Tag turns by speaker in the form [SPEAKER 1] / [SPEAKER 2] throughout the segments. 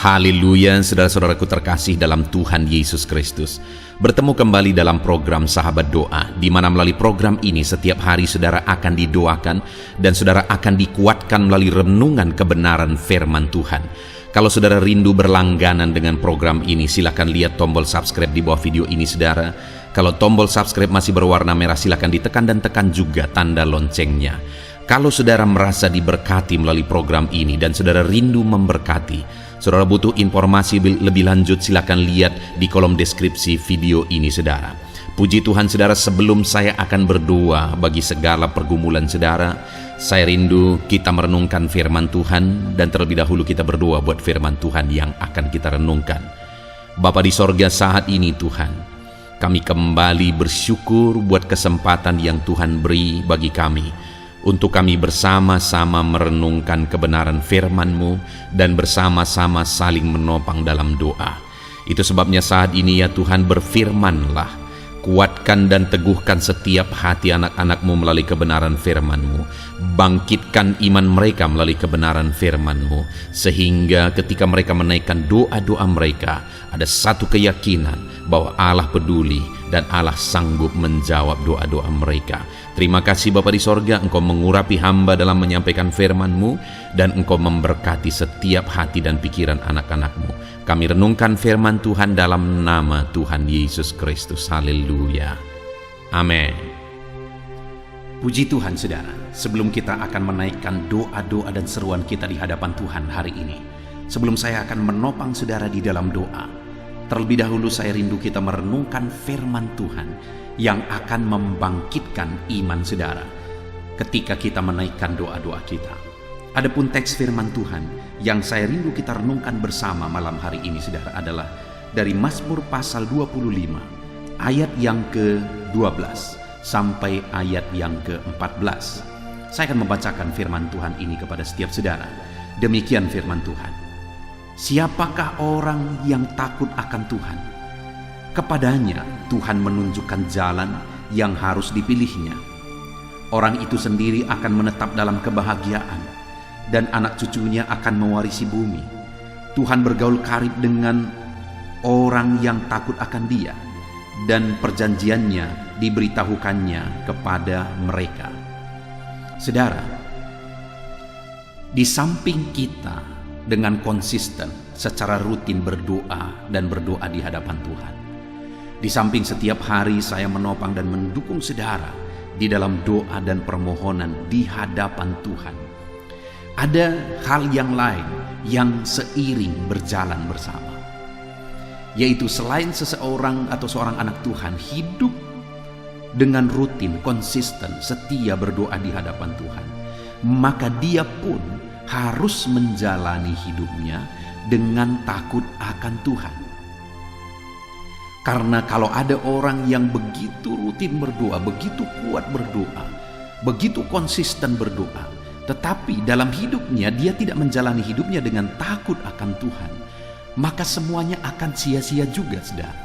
[SPEAKER 1] Haleluya, saudara-saudaraku terkasih dalam Tuhan Yesus Kristus. Bertemu kembali dalam program Sahabat Doa, di mana melalui program ini setiap hari saudara akan didoakan dan saudara akan dikuatkan melalui renungan kebenaran firman Tuhan. Kalau saudara rindu berlangganan dengan program ini, silakan lihat tombol subscribe di bawah video ini saudara. Kalau tombol subscribe masih berwarna merah, silakan ditekan dan tekan juga tanda loncengnya. Kalau saudara merasa diberkati melalui program ini dan saudara rindu memberkati, saudara butuh informasi lebih lanjut, silakan lihat di kolom deskripsi video ini saudara. Puji Tuhan saudara, sebelum saya akan berdoa bagi segala pergumulan saudara, saya rindu kita merenungkan firman Tuhan, dan terlebih dahulu kita berdoa buat firman Tuhan yang akan kita renungkan. Bapa di sorga, saat ini Tuhan, kami kembali bersyukur buat kesempatan yang Tuhan beri bagi kami untuk kami bersama-sama merenungkan kebenaran firman-Mu dan bersama-sama saling menopang dalam doa. Itu sebabnya saat ini ya Tuhan, berfirman-Lah, kuatkan dan teguhkan setiap hati anak-anak-Mu melalui kebenaran firman-Mu. Bangkitkan iman mereka melalui kebenaran firman-Mu, sehingga ketika mereka menaikkan doa-doa mereka, ada satu keyakinan bahwa Allah peduli dan Allah sanggup menjawab doa-doa mereka. Terima kasih Bapa di sorga, Engkau mengurapi hamba dalam menyampaikan firman-Mu, dan Engkau memberkati setiap hati dan pikiran anak-anak-Mu. Kami renungkan firman Tuhan dalam nama Tuhan Yesus Kristus. Haleluya. Amin. Puji Tuhan saudara, sebelum kita akan menaikkan doa-doa dan seruan kita di hadapan Tuhan hari ini, sebelum saya akan menopang saudara di dalam doa, terlebih dahulu saya rindu kita merenungkan firman Tuhan yang akan membangkitkan iman saudara ketika kita menaikkan doa-doa kita. Adapun teks firman Tuhan yang saya rindu kita renungkan bersama malam hari ini saudara adalah dari Mazmur pasal 25 ayat yang ke-12 sampai ayat yang ke-14. Saya akan membacakan firman Tuhan ini kepada setiap saudara. Demikian firman Tuhan. Siapakah orang yang takut akan Tuhan? Kepadanya Tuhan menunjukkan jalan yang harus dipilihnya. Orang itu sendiri akan menetap dalam kebahagiaan, dan anak cucunya akan mewarisi bumi. Tuhan bergaul karib dengan orang yang takut akan Dia, dan perjanjiannya diberitahukannya kepada mereka. Saudara, di samping kita dengan konsisten secara rutin berdoa dan berdoa di hadapan Tuhan, di samping setiap hari saya menopang dan mendukung saudara di dalam doa dan permohonan di hadapan Tuhan, ada hal yang lain yang seiring berjalan bersama, yaitu selain seseorang atau seorang anak Tuhan hidup dengan rutin, konsisten, setia berdoa di hadapan Tuhan, maka dia pun harus menjalani hidupnya dengan takut akan Tuhan. Karena kalau ada orang yang begitu rutin berdoa, begitu kuat berdoa, begitu konsisten berdoa, tetapi dalam hidupnya dia tidak menjalani hidupnya dengan takut akan Tuhan, maka semuanya akan sia-sia juga saudara.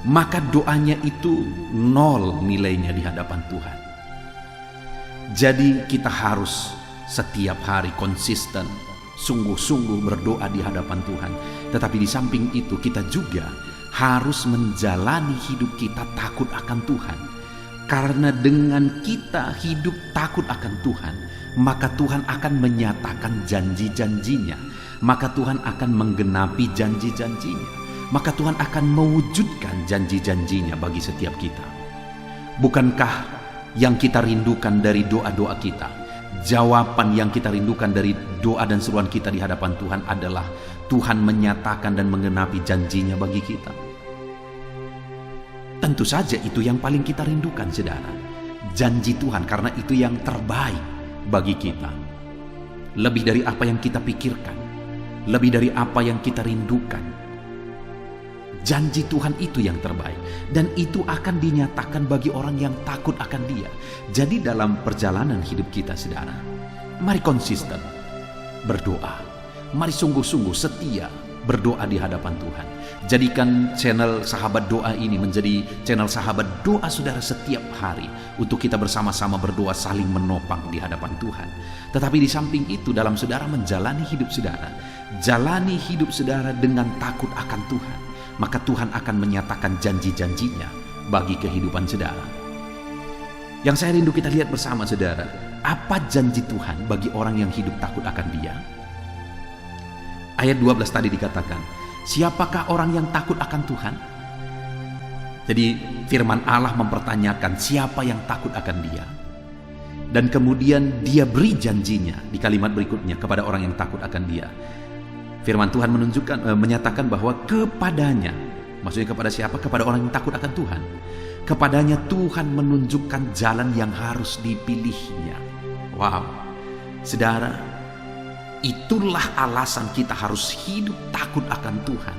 [SPEAKER 1] Maka doanya itu nol nilainya di hadapan Tuhan. Jadi kita harus setiap hari konsisten, sungguh-sungguh berdoa di hadapan Tuhan. Tetapi di samping itu kita juga harus menjalani hidup kita takut akan Tuhan. Karena dengan kita hidup takut akan Tuhan, maka Tuhan akan menyatakan janji-janjinya, maka Tuhan akan menggenapi janji-janjinya, maka Tuhan akan mewujudkan janji-janjinya bagi setiap kita. Bukankah yang kita rindukan dari doa-doa kita, jawaban yang kita rindukan dari doa dan seruan kita di hadapan Tuhan adalah Tuhan menyatakan dan menggenapi janjinya bagi kita? Tentu saja itu yang paling kita rindukan saudara, janji Tuhan, karena itu yang terbaik bagi kita. Lebih dari apa yang kita pikirkan, lebih dari apa yang kita rindukan, janji Tuhan itu yang terbaik, dan itu akan dinyatakan bagi orang yang takut akan Dia. Jadi dalam perjalanan hidup kita saudara, mari konsisten berdoa, mari sungguh-sungguh setia berdoa di hadapan Tuhan. Jadikan channel Sahabat Doa ini menjadi channel sahabat doa saudara setiap hari, untuk kita bersama-sama berdoa saling menopang di hadapan Tuhan. Tetapi di samping itu, dalam saudara menjalani hidup saudara, jalani hidup saudara dengan takut akan Tuhan, maka Tuhan akan menyatakan janji-janjinya bagi kehidupan saudara. Yang saya rindu kita lihat bersama saudara, apa janji Tuhan bagi orang yang hidup takut akan Dia? Ayat 12 tadi dikatakan, siapakah orang yang takut akan Tuhan? Jadi firman Allah mempertanyakan siapa yang takut akan Dia. Dan kemudian Dia beri janjinya di kalimat berikutnya kepada orang yang takut akan Dia. Firman Tuhan menyatakan bahwa kepadanya, maksudnya kepada siapa? Kepada orang yang takut akan Tuhan. Kepadanya Tuhan menunjukkan jalan yang harus dipilihnya. Wow, saudara, itulah alasan kita harus hidup takut akan Tuhan.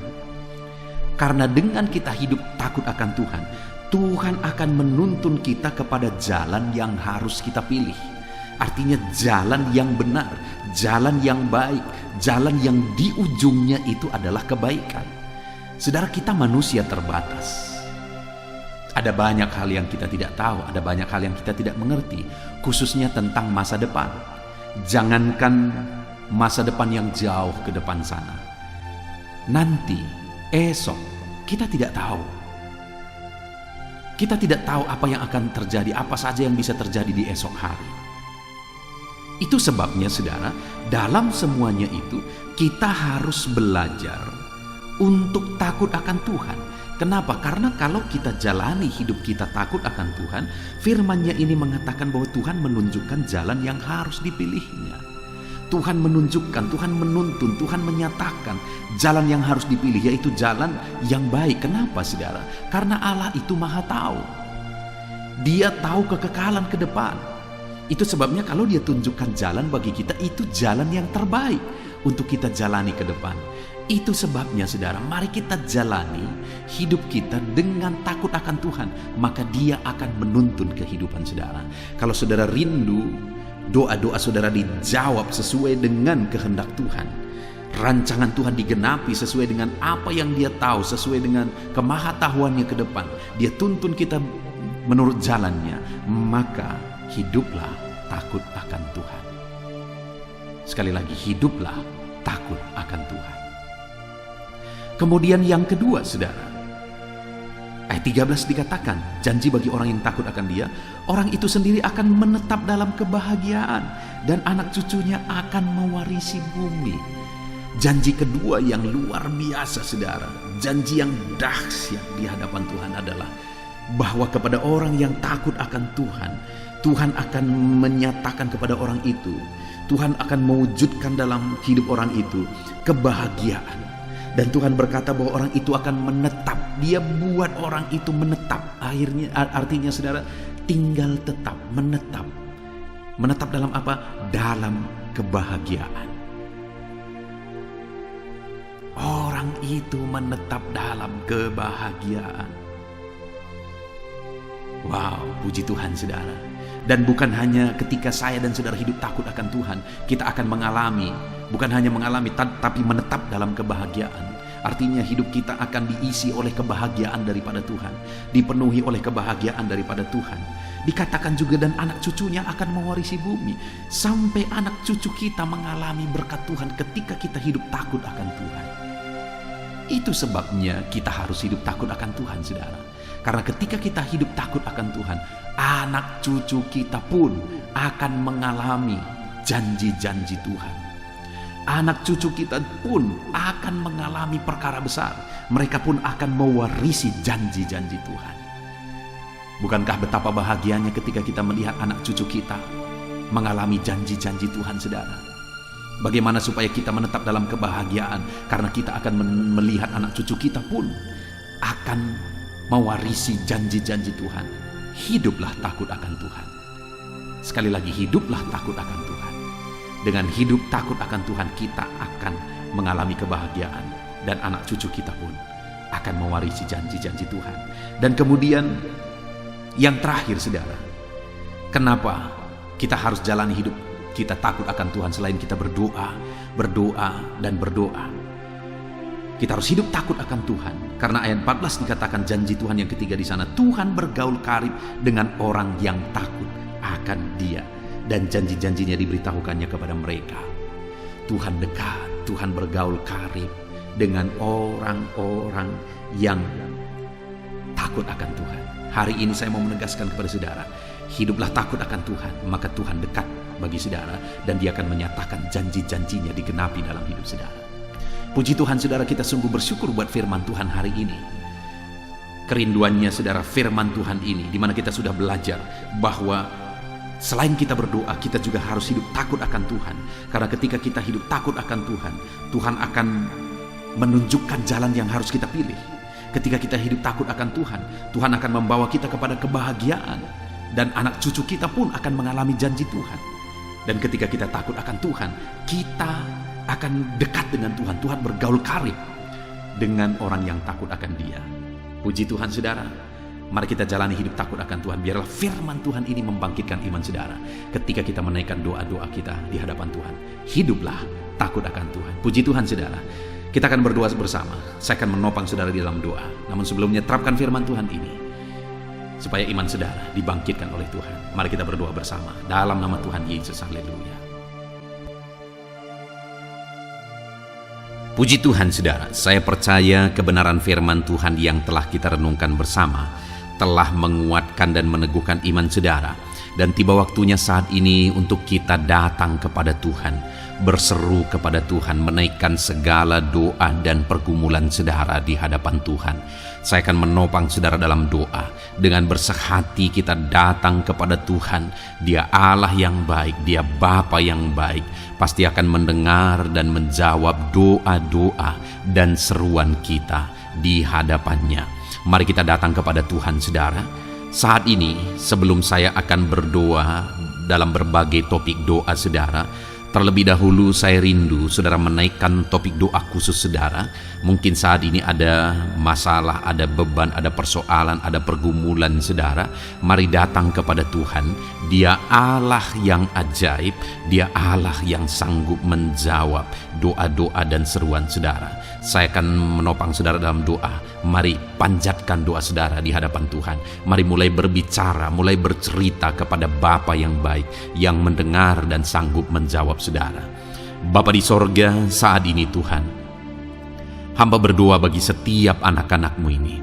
[SPEAKER 1] Karena dengan kita hidup takut akan Tuhan, Tuhan akan menuntun kita kepada jalan yang harus kita pilih. Artinya jalan yang benar, jalan yang baik, jalan yang di ujungnya itu adalah kebaikan. Saudara, kita manusia terbatas. Ada banyak hal yang kita tidak tahu, ada banyak hal yang kita tidak mengerti, khususnya tentang masa depan. Jangankan masa depan yang jauh ke depan sana, nanti, esok, kita tidak tahu. Kita tidak tahu apa yang akan terjadi, apa saja yang bisa terjadi di esok hari. Itu sebabnya saudara, dalam semuanya itu kita harus belajar untuk takut akan Tuhan. Kenapa? Karena kalau kita jalani hidup kita takut akan Tuhan, firman-Nya ini mengatakan bahwa Tuhan menunjukkan jalan yang harus dipilihnya. Tuhan menunjukkan, Tuhan menuntun, Tuhan menyatakan jalan yang harus dipilih, yaitu jalan yang baik. Kenapa saudara? Karena Allah itu maha tahu. Dia tahu kekekalan ke depan. Itu sebabnya kalau Dia tunjukkan jalan bagi kita, itu jalan yang terbaik untuk kita jalani ke depan. Itu sebabnya saudara, mari kita jalani hidup kita dengan takut akan Tuhan, maka Dia akan menuntun kehidupan saudara. Kalau saudara rindu doa-doa saudara dijawab sesuai dengan kehendak Tuhan, rancangan Tuhan digenapi sesuai dengan apa yang Dia tahu, sesuai dengan kemahatauannya ke depan, Dia tuntun kita menurut jalannya, maka hiduplah takut akan Tuhan. Sekali lagi, hiduplah takut akan Tuhan. Kemudian yang kedua saudara, ayat 13 dikatakan, janji bagi orang yang takut akan Dia, orang itu sendiri akan menetap dalam kebahagiaan dan anak cucunya akan mewarisi bumi. Janji kedua yang luar biasa saudara, janji yang dahsyat di hadapan Tuhan adalah bahwa kepada orang yang takut akan Tuhan, Tuhan akan menyatakan kepada orang itu, Tuhan akan mewujudkan dalam hidup orang itu kebahagiaan. Dan Tuhan berkata bahwa orang itu akan menetap. Dia buat orang itu menetap. Artinya saudara, tinggal tetap, menetap. Menetap dalam apa? Dalam kebahagiaan. Orang itu menetap dalam kebahagiaan. Wow, puji Tuhan saudara. Dan bukan hanya ketika saya dan saudara hidup takut akan Tuhan, kita akan mengalami, bukan hanya mengalami, tapi menetap dalam kebahagiaan. Artinya hidup kita akan diisi oleh kebahagiaan daripada Tuhan, dipenuhi oleh kebahagiaan daripada Tuhan. Dikatakan juga dan anak cucunya akan mewarisi bumi. Sampai anak cucu kita mengalami berkat Tuhan ketika kita hidup takut akan Tuhan. Itu sebabnya kita harus hidup takut akan Tuhan saudara. Karena ketika kita hidup takut akan Tuhan, anak cucu kita pun akan mengalami janji-janji Tuhan. Anak cucu kita pun akan mengalami perkara besar. Mereka pun akan mewarisi janji-janji Tuhan. Bukankah betapa bahagianya ketika kita melihat anak cucu kita mengalami janji-janji Tuhan saudara? Bagaimana supaya kita menetap dalam kebahagiaan? Karena kita akan melihat anak cucu kita pun akan mewarisi janji-janji Tuhan. Hiduplah takut akan Tuhan. Sekali lagi, hiduplah takut akan Tuhan. Dengan hidup takut akan Tuhan, kita akan mengalami kebahagiaan. Dan anak cucu kita pun akan mewarisi janji-janji Tuhan. Dan kemudian yang terakhir saudara, kenapa kita harus jalani hidup kita takut akan Tuhan selain kita berdoa, berdoa, dan berdoa? Kita harus hidup takut akan Tuhan. Karena ayat 14 dikatakan janji Tuhan yang ketiga di sana. Tuhan bergaul karib dengan orang yang takut akan Dia. Dan janji-janjinya diberitahukannya kepada mereka. Tuhan dekat, Tuhan bergaul karib dengan orang-orang yang takut akan Tuhan. Hari ini saya mau menegaskan kepada saudara, hiduplah takut akan Tuhan, maka Tuhan dekat bagi saudara. Dan Dia akan menyatakan janji-janjinya digenapi dalam hidup saudara. Puji Tuhan saudara, kita sungguh bersyukur buat firman Tuhan hari ini. Kerinduannya saudara, firman Tuhan ini, di mana kita sudah belajar bahwa selain kita berdoa, kita juga harus hidup takut akan Tuhan. Karena ketika kita hidup takut akan Tuhan, Tuhan akan menunjukkan jalan yang harus kita pilih. Ketika kita hidup takut akan Tuhan, Tuhan akan membawa kita kepada kebahagiaan. Dan anak cucu kita pun akan mengalami janji Tuhan. Dan ketika kita takut akan Tuhan, kita akan dekat dengan Tuhan. Tuhan bergaul karib dengan orang yang takut akan Dia. Puji Tuhan saudara, mari kita jalani hidup takut akan Tuhan. Biarlah firman Tuhan ini membangkitkan iman saudara. Ketika kita menaikkan doa-doa kita di hadapan Tuhan, hiduplah takut akan Tuhan. Puji Tuhan saudara, kita akan berdoa bersama. Saya akan menopang saudara di dalam doa. Namun sebelumnya terapkan firman Tuhan ini, supaya iman saudara dibangkitkan oleh Tuhan. Mari kita berdoa bersama dalam nama Tuhan Yesus. Haleluya. Puji Tuhan saudara, saya percaya kebenaran firman Tuhan yang telah kita renungkan bersama telah menguatkan dan meneguhkan iman saudara. Dan tiba waktunya saat ini untuk kita datang kepada Tuhan, berseru kepada Tuhan, menaikkan segala doa dan pergumulan saudara di hadapan Tuhan. Saya akan menopang saudara dalam doa. Dengan bersehati kita datang kepada Tuhan. Dia Allah yang baik, Dia Bapa yang baik, pasti akan mendengar dan menjawab doa-doa dan seruan kita di hadapannya. Mari kita datang kepada Tuhan saudara. Saat ini sebelum saya akan berdoa dalam berbagai topik doa saudara, terlebih dahulu saya rindu saudara menaikkan topik doa khusus saudara. Mungkin saat ini ada masalah, ada beban, ada persoalan, ada pergumulan saudara. Mari datang kepada Tuhan. Dia Allah yang ajaib, Dia Allah yang sanggup menjawab doa-doa dan seruan saudara. Saya akan menopang saudara dalam doa. Mari panjatkan doa saudara di hadapan Tuhan. Mari mulai berbicara, mulai bercerita kepada Bapa yang baik, yang mendengar dan sanggup menjawab saudara. Bapa di sorga, saat ini Tuhan, hamba berdoa bagi setiap anak-anak-Mu ini.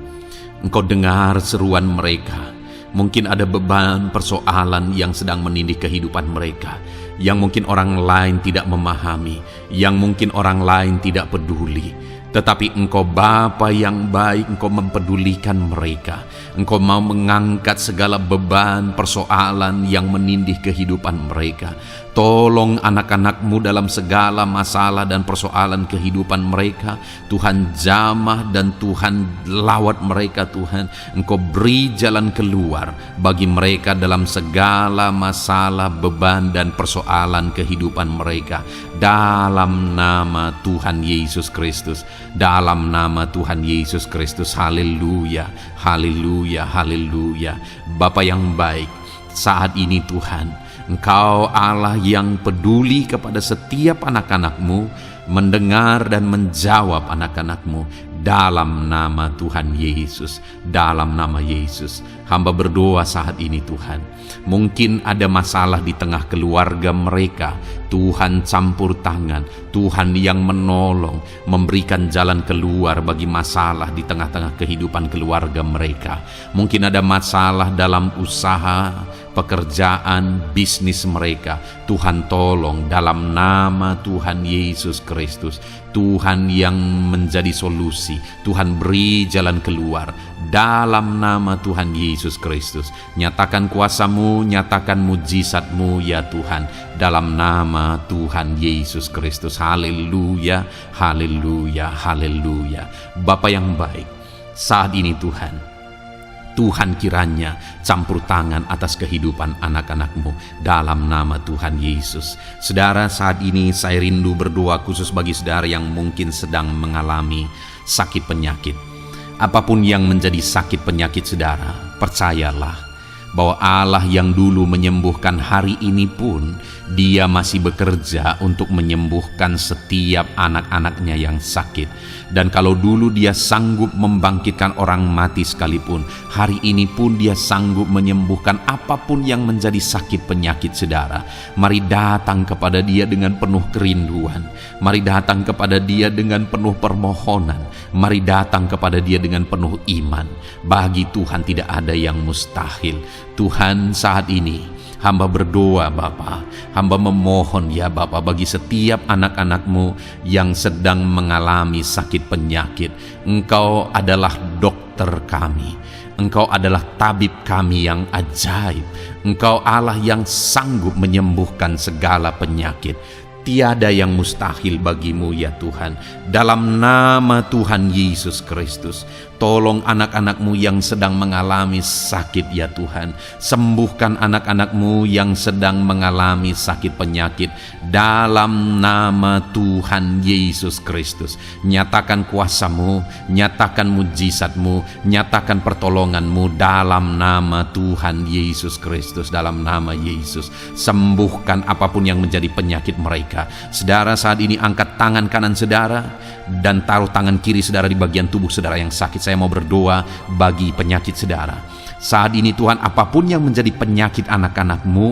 [SPEAKER 1] Engkau dengar seruan mereka. Mungkin ada beban, persoalan yang sedang menindih kehidupan mereka, yang mungkin orang lain tidak memahami, yang mungkin orang lain tidak peduli. Tetapi Engkau Bapa yang baik, Engkau mempedulikan mereka. Engkau mau mengangkat segala beban, persoalan yang menindih kehidupan mereka. Tolong anak-anak-Mu dalam segala masalah dan persoalan kehidupan mereka. Tuhan jamah dan Tuhan lawat mereka Tuhan. Engkau beri jalan keluar bagi mereka dalam segala masalah, beban dan persoalan kehidupan mereka. Dalam nama Tuhan Yesus Kristus. Dalam nama Tuhan Yesus Kristus. Haleluya, haleluya, haleluya. Bapa yang baik, saat ini Tuhan, Engkau Allah yang peduli kepada setiap anak-anak-Mu, mendengar dan menjawab anak-anak-Mu. Dalam nama Tuhan Yesus, dalam nama Yesus, hamba berdoa saat ini Tuhan. Mungkin ada masalah di tengah keluarga mereka. Tuhan campur tangan, Tuhan yang menolong, memberikan jalan keluar bagi masalah di tengah-tengah kehidupan keluarga mereka. Mungkin ada masalah dalam usaha, pekerjaan, bisnis mereka. Tuhan tolong dalam nama Tuhan Yesus Kristus. Tuhan yang menjadi solusi, Tuhan beri jalan keluar dalam nama Tuhan Yesus Kristus. Nyatakan kuasa-Mu, nyatakan mujizat-Mu ya Tuhan, dalam nama Tuhan Yesus Kristus. Haleluya, haleluya, haleluya. Bapa yang baik, saat ini Tuhan kiranya campur tangan atas kehidupan anak-anak-Mu dalam nama Tuhan Yesus. Saudara, saat ini saya rindu berdoa khusus bagi saudara yang mungkin sedang mengalami sakit penyakit. Apapun yang menjadi sakit penyakit saudara, percayalah bahwa Allah yang dulu menyembuhkan hari ini pun Dia masih bekerja untuk menyembuhkan setiap anak-anaknya yang sakit. Dan kalau dulu dia sanggup membangkitkan orang mati sekalipun, hari ini pun dia sanggup menyembuhkan apapun yang menjadi sakit penyakit saudara. Mari datang kepada dia dengan penuh kerinduan. Mari datang kepada dia dengan penuh permohonan. Mari datang kepada dia dengan penuh iman. Bagi Tuhan tidak ada yang mustahil. Tuhan, saat ini hamba berdoa Bapa, hamba memohon ya Bapa, bagi setiap anak-anak-Mu yang sedang mengalami sakit penyakit. Engkau adalah dokter kami, Engkau adalah tabib kami yang ajaib. Engkau Allah yang sanggup menyembuhkan segala penyakit. Tiada yang mustahil bagimu ya Tuhan. Dalam nama Tuhan Yesus Kristus, tolong anak-anak-Mu yang sedang mengalami sakit ya Tuhan. Sembuhkan anak-anak-Mu yang sedang mengalami sakit penyakit. Dalam nama Tuhan Yesus Kristus, nyatakan kuasa-Mu, nyatakan mujizat-Mu, nyatakan pertolongan-Mu dalam nama Tuhan Yesus Kristus. Dalam nama Yesus, sembuhkan apapun yang menjadi penyakit mereka. Saudara, saat ini angkat tangan kanan saudara dan taruh tangan kiri saudara di bagian tubuh saudara yang sakit. Saya mau berdoa bagi penyakit saudara. Saat ini Tuhan, apapun yang menjadi penyakit anak-anak-Mu,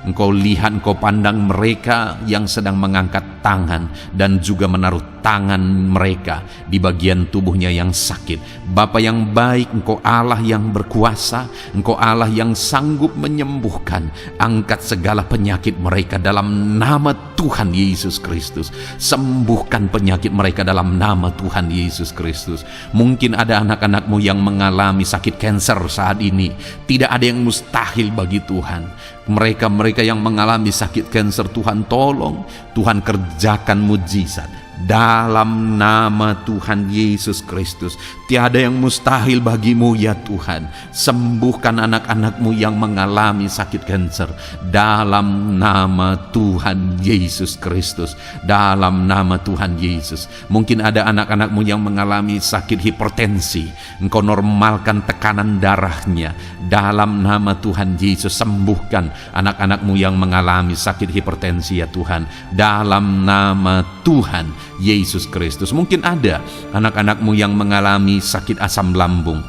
[SPEAKER 1] Engkau lihat, Engkau pandang mereka yang sedang mengangkat tangan dan juga menaruh tangan mereka di bagian tubuhnya yang sakit. Bapa yang baik, Engkau Allah yang berkuasa, Engkau Allah yang sanggup menyembuhkan. Angkat segala penyakit mereka dalam nama Tuhan Yesus Kristus. Sembuhkan penyakit mereka dalam nama Tuhan Yesus Kristus. Mungkin ada anak-anak-Mu yang mengalami sakit kanker saat ini. Tidak ada yang mustahil bagi Tuhan. Mereka yang mengalami sakit kanker, Tuhan tolong, Tuhan kerjakan mujizat dalam nama Tuhan Yesus Kristus. Tiada yang mustahil bagimu ya Tuhan. Sembuhkan anak-anak-Mu yang mengalami sakit kanker dalam nama Tuhan Yesus Kristus. Dalam nama Tuhan Yesus. Mungkin ada anak-anak-Mu yang mengalami sakit hipertensi. Engkau normalkan tekanan darahnya dalam nama Tuhan Yesus. Sembuhkan anak-anak-Mu yang mengalami sakit hipertensi ya Tuhan, dalam nama Tuhan Yesus Kristus. Mungkin ada anak-anak-Mu yang mengalami sakit asam lambung.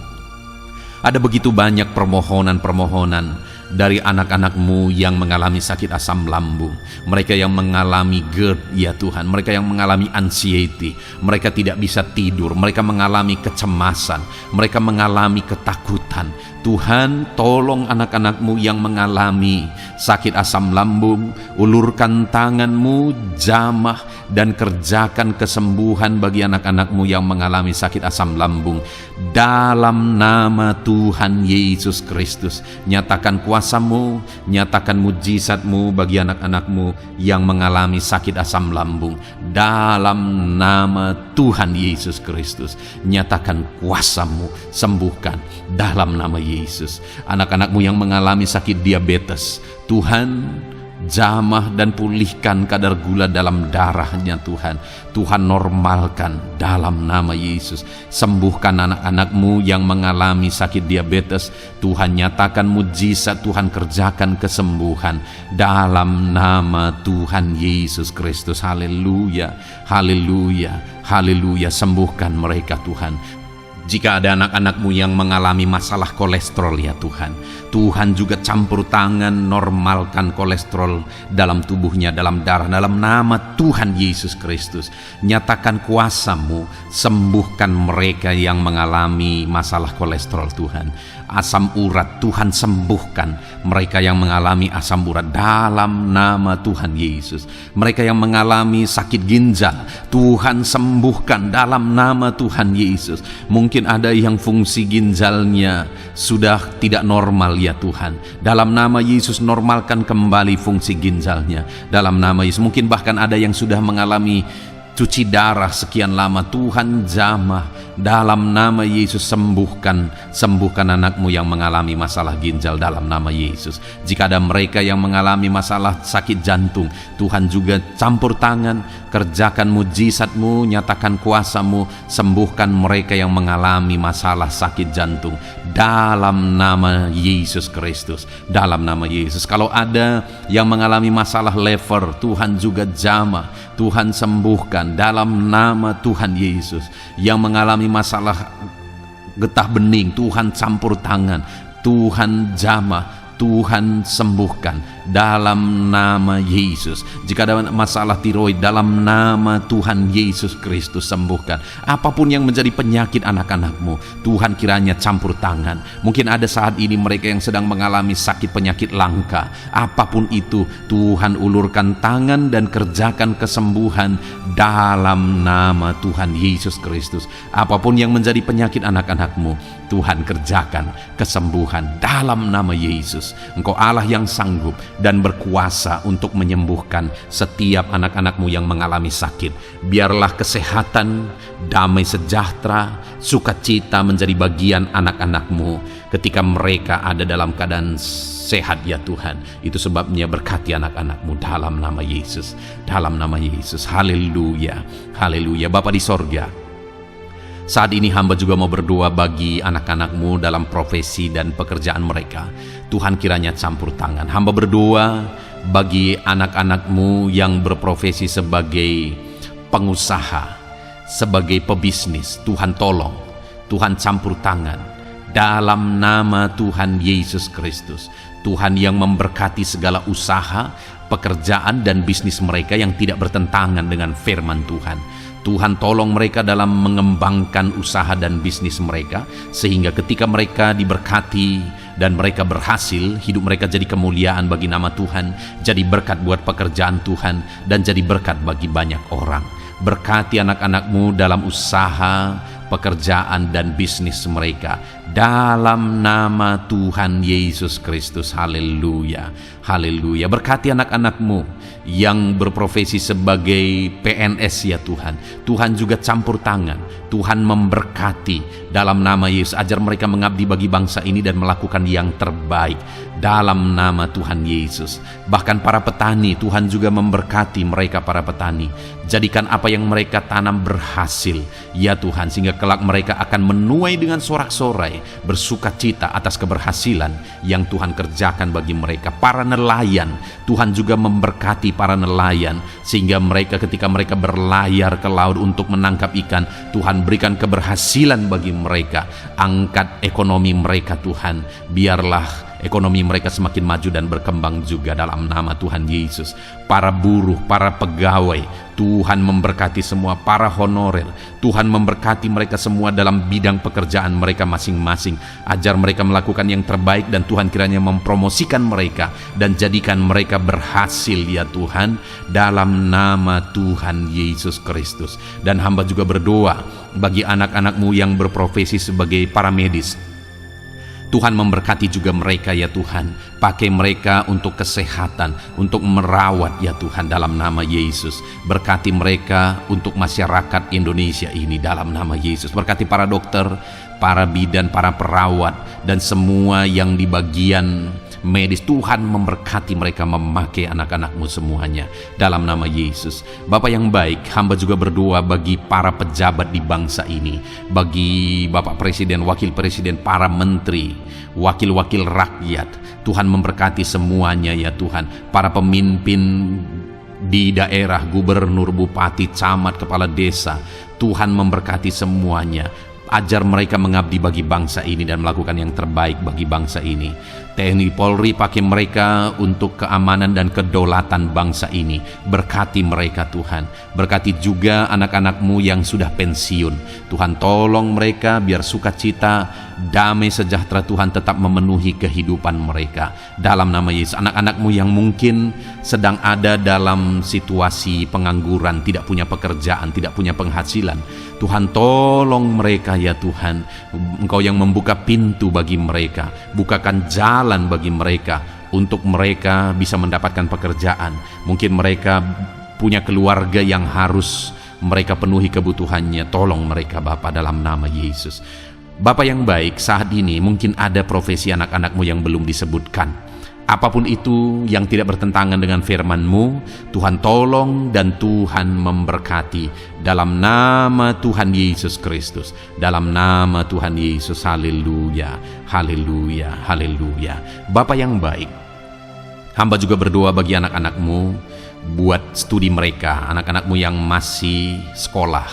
[SPEAKER 1] Ada begitu banyak permohonan-permohonan dari anak-anak-Mu yang mengalami sakit asam lambung. Mereka yang mengalami GERD ya Tuhan. Mereka yang mengalami anxiety. Mereka tidak bisa tidur. Mereka mengalami kecemasan. Mereka mengalami ketakutan. Tuhan, tolong anak-anak-Mu yang mengalami sakit asam lambung. Ulurkan tangan-Mu, jamah dan kerjakan kesembuhan bagi anak-anak-Mu yang mengalami sakit asam lambung. Dalam nama Tuhan Yesus Kristus, nyatakan kuasa-Mu, nyatakan mujizat-Mu bagi anak-anak-Mu yang mengalami sakit asam lambung. Dalam nama Tuhan Yesus Kristus, nyatakan kuasa-Mu, sembuhkan dalam nama Yesus. Anak-anak-Mu yang mengalami sakit diabetes, Tuhan, jamah dan pulihkan kadar gula dalam darahnya Tuhan. Tuhan normalkan dalam nama Yesus. Sembuhkan anak-anak-Mu yang mengalami sakit diabetes. Tuhan nyatakan mujizat, Tuhan kerjakan kesembuhan dalam nama Tuhan Yesus Kristus. Haleluya, haleluya, haleluya. Sembuhkan mereka Tuhan. Jika ada anak-anak-Mu yang mengalami masalah kolesterol ya Tuhan, Tuhan juga campur tangan, normalkan kolesterol dalam tubuhnya, dalam darah, dalam nama Tuhan Yesus Kristus. Nyatakan kuasa-Mu, sembuhkan mereka yang mengalami masalah kolesterol Tuhan. Asam urat, Tuhan sembuhkan mereka yang mengalami asam urat dalam nama Tuhan Yesus. Mereka yang mengalami sakit ginjal, Tuhan sembuhkan dalam nama Tuhan Yesus. Mungkin ada yang fungsi ginjalnya sudah tidak normal ya Tuhan. Dalam nama Yesus, normalkan kembali fungsi ginjalnya dalam nama Yesus. Mungkin bahkan ada yang sudah mengalami cuci darah sekian lama, Tuhan jamah, Dalam nama Yesus, sembuhkan anakmu yang mengalami masalah ginjal dalam nama Yesus. Jika ada mereka yang mengalami masalah sakit jantung, Tuhan juga campur tangan, kerjakan mujizat-Mu, nyatakan kuasa-Mu, sembuhkan mereka yang mengalami masalah sakit jantung dalam nama Yesus Kristus. Dalam nama Yesus. Kalau ada yang mengalami masalah lever, Tuhan juga jamah, Tuhan sembuhkan dalam nama Tuhan Yesus. Yang mengalami masalah getah bening, Tuhan campur tangan, Tuhan jamah, Tuhan sembuhkan dalam nama Yesus. Jika ada masalah tiroid, dalam nama Tuhan Yesus Kristus sembuhkan. Apapun yang menjadi penyakit anak-anakmu, Tuhan kiranya campur tangan. Mungkin ada saat ini mereka yang sedang mengalami sakit penyakit langka. Apapun itu, Tuhan ulurkan tangan dan kerjakan kesembuhan dalam nama Tuhan Yesus Kristus. Apapun yang menjadi penyakit anak-anakmu, Tuhan kerjakan kesembuhan dalam nama Yesus. Engkau Allah yang sanggup dan berkuasa untuk menyembuhkan setiap anak-anakmu yang mengalami sakit. Biarlah kesehatan, damai sejahtera, sukacita menjadi bagian anak-anakmu ketika mereka ada dalam keadaan sehat ya Tuhan. Itu sebabnya berkati anak-anakmu dalam nama Yesus. Dalam nama Yesus. Haleluya. Haleluya. Bapa di sorga, saat ini hamba juga mau berdoa bagi anak-anakmu dalam profesi dan pekerjaan mereka. Tuhan kiranya campur tangan. Hamba berdoa bagi anak-anakmu yang berprofesi sebagai pengusaha, sebagai pebisnis. Tuhan tolong, Tuhan campur tangan dalam nama Tuhan Yesus Kristus. Tuhan yang memberkati segala usaha, pekerjaan dan bisnis mereka yang tidak bertentangan dengan firman Tuhan. Tuhan tolong mereka dalam mengembangkan usaha dan bisnis mereka, sehingga ketika mereka diberkati dan mereka berhasil, hidup mereka jadi kemuliaan bagi nama Tuhan, jadi berkat buat pekerjaan Tuhan, dan jadi berkat bagi banyak orang. Berkati anak-anakmu dalam usaha, pekerjaan dan bisnis mereka dalam nama Tuhan Yesus Kristus. Haleluya. Haleluya. Berkati anak-anakmu yang berprofesi sebagai PNS ya Tuhan. Tuhan juga campur tangan. Tuhan memberkati dalam nama Yesus. Ajar mereka mengabdi bagi bangsa ini dan melakukan yang terbaik dalam nama Tuhan Yesus. Bahkan para petani, Tuhan juga memberkati mereka para petani. Jadikan apa yang mereka tanam berhasil ya Tuhan, sehingga kelak mereka akan menuai dengan sorak-sorai, bersuka cita atas keberhasilan yang Tuhan kerjakan bagi mereka. Para nelayan, Tuhan juga memberkati para nelayan, sehingga mereka ketika mereka berlayar ke laut untuk menangkap ikan, Tuhan berikan keberhasilan bagi mereka. Angkat ekonomi mereka Tuhan, biarlah ekonomi mereka semakin maju dan berkembang juga dalam nama Tuhan Yesus. Para buruh, para pegawai, Tuhan memberkati semua. Para honorer, Tuhan memberkati mereka semua dalam bidang pekerjaan mereka masing-masing. Ajar mereka melakukan yang terbaik dan Tuhan kiranya mempromosikan mereka dan jadikan mereka berhasil ya Tuhan, dalam nama Tuhan Yesus Kristus. Dan hamba juga berdoa bagi anak-anakmu yang berprofesi sebagai para medis. Tuhan memberkati juga mereka ya Tuhan. Pakai mereka untuk kesehatan, untuk merawat ya Tuhan dalam nama Yesus. Berkati mereka untuk masyarakat Indonesia ini dalam nama Yesus. Berkati para dokter, para bidan, para perawat, dan semua yang di bagian medis. Tuhan memberkati mereka, memakai anak-anakmu semuanya dalam nama Yesus. Bapa yang baik, hamba juga berdoa bagi para pejabat di bangsa ini, bagi Bapak Presiden, Wakil Presiden, para menteri, wakil-wakil rakyat. Tuhan memberkati semuanya ya Tuhan. Para pemimpin di daerah, gubernur, bupati, camat, kepala desa, Tuhan memberkati semuanya. Ajar mereka mengabdi bagi bangsa ini dan melakukan yang terbaik bagi bangsa ini. TNI Polri, pakai mereka untuk keamanan dan kedaulatan bangsa ini. Berkati mereka Tuhan. Berkati juga anak-anakmu yang sudah pensiun. Tuhan tolong mereka biar sukacita, damai sejahtera Tuhan tetap memenuhi kehidupan mereka dalam nama Yesus. Anak-anakmu yang mungkin sedang ada dalam situasi pengangguran, tidak punya pekerjaan, tidak punya penghasilan, Tuhan tolong mereka ya Tuhan. Engkau yang membuka pintu bagi mereka, bukakan jalan bagi mereka untuk mereka bisa mendapatkan pekerjaan. Mungkin mereka punya keluarga yang harus mereka penuhi kebutuhannya. Tolong mereka Bapa dalam nama Yesus. Bapa yang baik, saat ini mungkin ada profesi anak-anakmu yang belum disebutkan. Apapun itu yang tidak bertentangan dengan firman-Mu, Tuhan tolong dan Tuhan memberkati. Dalam nama Tuhan Yesus Kristus. Dalam nama Tuhan Yesus. Haleluya, haleluya, haleluya. Bapa yang baik, hamba juga berdoa bagi anak-anak-Mu, buat studi mereka, anak-anak-Mu yang masih sekolah,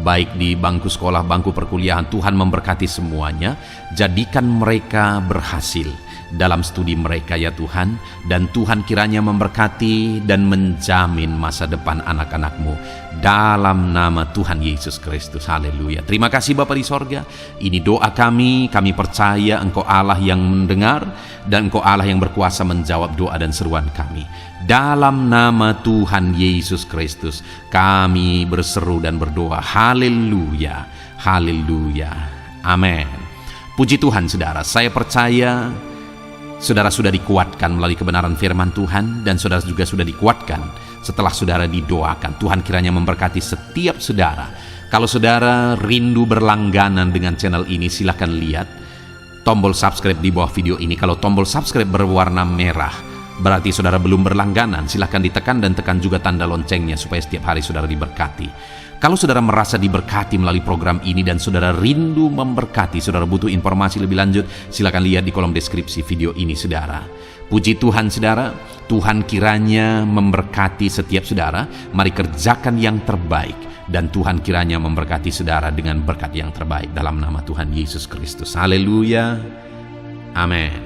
[SPEAKER 1] baik di bangku sekolah, bangku perkuliahan. Tuhan memberkati semuanya, jadikan mereka berhasil dalam studi mereka ya Tuhan, dan Tuhan kiranya memberkati dan menjamin masa depan anak-anak-Mu dalam nama Tuhan Yesus Kristus. Haleluya. Terima kasih Bapa di sorga. Ini doa kami percaya Engkau Allah yang mendengar dan Engkau Allah yang berkuasa menjawab doa dan seruan kami. Dalam nama Tuhan Yesus Kristus kami berseru dan berdoa. Haleluya, haleluya, amin. Puji Tuhan saudara, saya percaya saudara sudah dikuatkan melalui kebenaran firman Tuhan, dan saudara juga sudah dikuatkan setelah saudara didoakan. Tuhan kiranya memberkati setiap saudara. Kalau saudara rindu berlangganan dengan channel ini, silahkan lihat tombol subscribe di bawah video ini. Kalau tombol subscribe berwarna merah, berarti saudara belum berlangganan. Silahkan ditekan dan tekan juga tanda loncengnya supaya setiap hari saudara diberkati. Kalau saudara merasa diberkati melalui program ini dan saudara rindu memberkati, saudara butuh informasi lebih lanjut, silakan lihat di kolom deskripsi video ini saudara. Puji Tuhan saudara, Tuhan kiranya memberkati setiap saudara. Mari kerjakan yang terbaik, dan Tuhan kiranya memberkati saudara dengan berkat yang terbaik dalam nama Tuhan Yesus Kristus. Haleluya, amin.